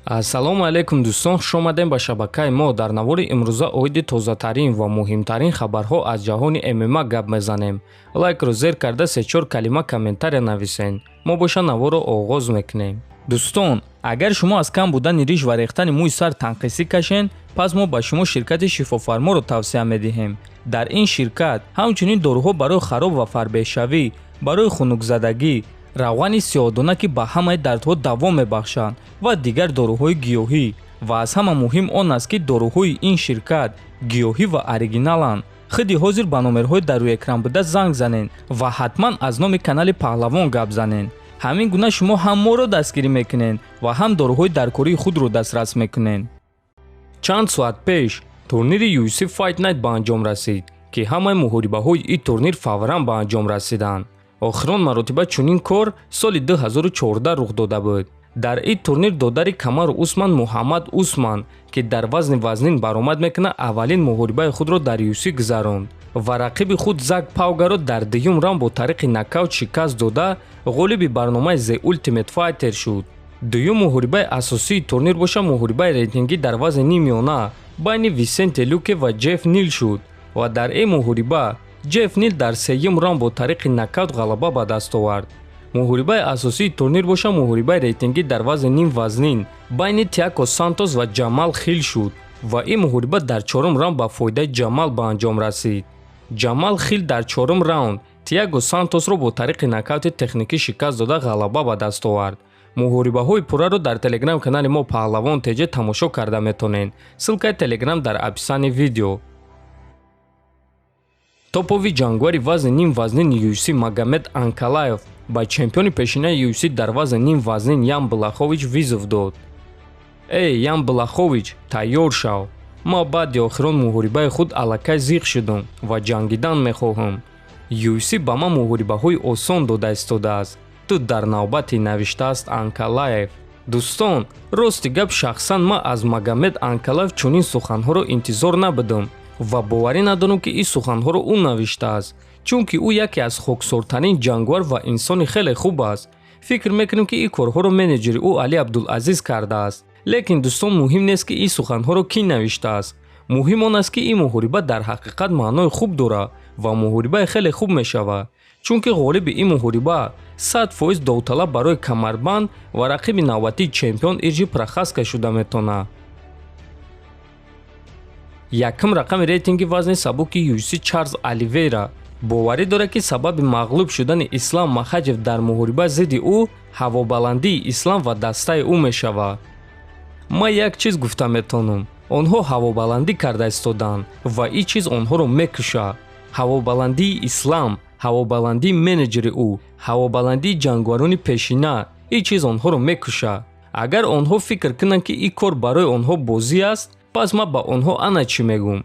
Ассалому алайкум дӯстон, хуш омадем ба шабакаи мо. Дар навори имрӯза оиди тозатарин ва муҳимтарин хабарҳо аз ҷаҳони ММА гап мезанем. Лайкро зер карда 3-4 калима комментария нависен. Мо боша наворро оғоз мекунем. Дӯстон, агар шумо аз кам будани риш ва рехтани мӯи сар танқисӣ кашен, пас мо ба шумо ширкати шифофарморо тавсия медиҳем. Дар ин ширкат ҳамчунин дороҳо барои хароб ва фарбешавӣ, барои хунукзадагӣ, равғани сиёҳдона ки ба ҳамаи дардҳо даво мебахшанд ва дигар дороҳои гиёҳӣ ва аз ҳама муҳим он аст ки дороҳои ин ширкат гиёҳӣ ва оригиналанд. худи ҳозир ба номерҳои дар рӯи экран буда занг занен ва ҳатман аз номи канали Паҳлавон гап занен. ҳамин гуна шумо ҳам моро дастгирӣ мекунен ва ҳам дороҳои даркории худро дастрас мекунен. чанд соат пеш турнири UFC Fight Night ба анҷом расид ки ҳамаи муҳорибаҳои ин турнир фавран ба анҷом расиданд. охирон маротиба чунин кор соли 2014 рух дода буд. дар ин турнир додари Камару Усман Муҳаммад Усман ки дар вазни вазнин баромад мекуна аввалин муҳорибаи худро дар UFC гузаронд ва рақиби худ Зак Паугаро дар дуюм раунд бо тариқи нокаут шикаст дода ғолиби барномаи The Ultimate Fighter шуд. дуюм муҳорибаи асосии турнир боша муҳорибаи рейтингӣ дар вазни нимёна байни Висенте Люке ва Джефф Нил шуд ва дар ин муҳориба Джефф Нил дар сеюм раунд бо тариқи нокаут ғалаба ба даст овард. муҳорибаи асосии турнир боша муҳорибаи рейтингӣ дар вазни ним вазнин байни Тиаго Сантос ва Ҷамал Хил шуд ва ин муҳориба дар чорум раунд ба фоидаи Ҷамал ба анҷом расид. Ҷамал Хил дар чорум раунд Тиаго Сантосро бо тариқи нокаути техникӣ шикаст дода ғалаба ба даст овард. муҳорибаҳои пурраро дар телеграм канали мо Паҳлавон теҷа тамошо карда метонен. ссилкаи телеграм дар описани видео. топови ҷангвари вазни ним вазнин UFC Магомед Анкалаев ба чемпиони пешинаи UFC дар вазни ним вазнин Ян Блахович визов дод. эй Ян Блахович, тайёр шав. ма баъди охирон муҳорибаи худ аллакай зиқ шудам ва ҷангидан мехоҳам. UFC ба ман муҳорибаҳои осон дода истодааст. ту дар навбати, навиштааст Анкалаев. дӯстон, рости гап шахсан ман аз Магомед Анкалаев чунин суханҳоро интизор набудам ва боварӣ надорам ки ин суханҳоро ӯ навиштааст, чунки ӯ яке аз хоксортарин ҷангвар ва инсони хеле хуб аст. фикр мекунам ки ин корҳоро менеҷери ӯ Али Абдулазиз кардааст. лекин дӯстон, муҳим нест ки ин суханҳоро кӣ навиштааст. муҳим он аст ки ин муҳориба дар ҳақиқат маънои хуб дорад ва муҳорибаи хеле хуб мешавад, чунки ғолиби ин муҳориба 100% довталаб барои камарбанд ва рақиби навбатии чемпион Ирҷи Прохаска шуда метавонад. якум рақами рейтинги вазни сабуки UFC Чарлз Оливейра боварӣ дорад ки сабаби мағлуб шудани Ислам Махаҷев дар муҳориба зидди ӯ ҳавобаландии Ислам ва дастаи ӯ мешавад. ман як чиз гуфта метавонам, онҳо ҳавобаландӣ карда истоданд ва ин чиз онҳоро мекушад. ҳавобаландии Ислам, ҳавобаландии менеҷери ӯ, ҳавобаландии ҷангварони пешина, ин чиз онҳоро мекушад. агар онҳо фикр кунанд ки ин кор барои онҳо бозӣ аст, пас ман ба онҳо ана чӣ мегӯм.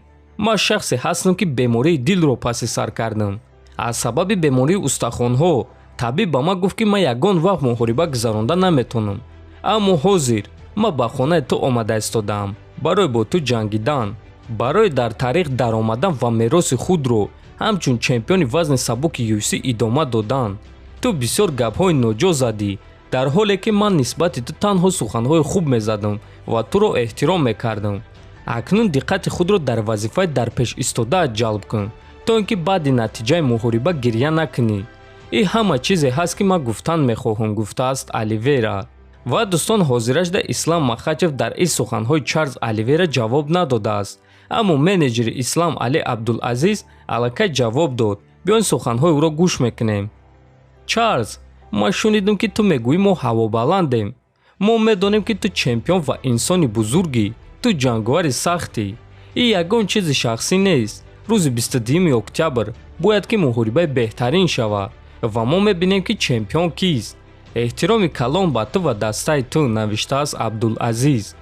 ман шахсе ҳастам ки бемории дилро паси сар кардам. аз сабаби бемории устахонҳо табиб ба ман гуфт ки ман ягон вақт муҳориба гузаронда наметавонам. аммо ҳозир ман ба хонаи ту омада истодаам барои бо ту ҷангидан, барои дар таърих даромадан ва мероси худро ҳамчун чемпиони вазни сабуки UFC идома додан. ту бисёр гапҳои ноҷо задӣ, дар ҳоле ки ман нисбати ту танҳо суханҳои хуб мезадам ва туро эҳтиром мекардам. акнун диққати худро дар вазифаи дарпеш истодаат ҷалб кун, то ин ки баъди натиҷаи муҳориба гирья накунӣ. ин ҳама чизе ҳаст ки ман гуфтан мехоҳам, гуфтааст Оливейра. ва дӯстон, ҳозирашда Ислам Махачев дар ин суханҳои Чарлз Оливейра ҷавоб надодааст, аммо менеҷери Ислам Али Абдулазиз аллакай ҷавоб дод. биён суханҳои ӯро гӯш мекунем. Чарлз, ман шунидам ки ту мегӯӣ мо ҳавобаландем. мо медонем ки ту чемпион ва инсони бузургӣ, ту ҷангвари сахтӣ. ин ягон чизи шахсӣ нест. рӯзи 22 октябр бояд ки муҳорибаи беҳтарин шавад ва мо мебинем ки чемпион кист. эҳтироми калон ба ту ва дастаи ту, навиштааст Абдулазиз.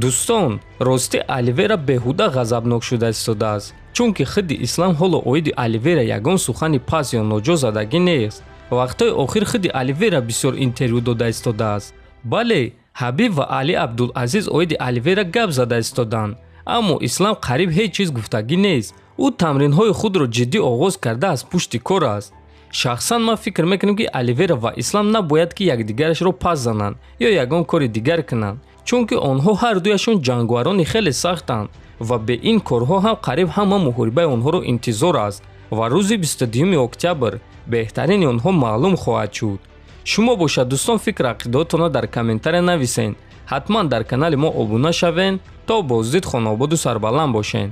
дӯстон, рости Оливейра беҳуда ғазабнок шуда истодааст, чунки худи Ислам ҳоло оиди Оливейра ягон сухани пас ё ноҷо задагӣ нест. вақтҳои охир худи Оливейра бисёр интервю дода истодааст. бале, Ҳабиб ва Али Абдулазиз оиди Оливейра гап зада истоданд, аммо Ислам қариб ҳеҷ чиз гуфтагӣ нест. ӯ тамринҳои худро ҷиддӣ оғоз карда аз пушти кор аст. шахсан ман фикр мекунам ки Оливейра ва Ислам набояд ки якдигарашро пас зананд ё ягон кори дигар кунанд, чунки онҳо ҳардуяшон ҷангварони хеле сахтанд ва бе ин корҳо ҳам қариб ҳама муҳорибаи онҳоро интизор аст ва рӯзи 22 октябр беҳтарини онҳо маълум хоҳад шуд. шумо бошад дӯстон фикр ақидотонро дар комментария нависен. ҳатман дар канали мо обуна шавен то боздид хонободу сарбаланд бошен.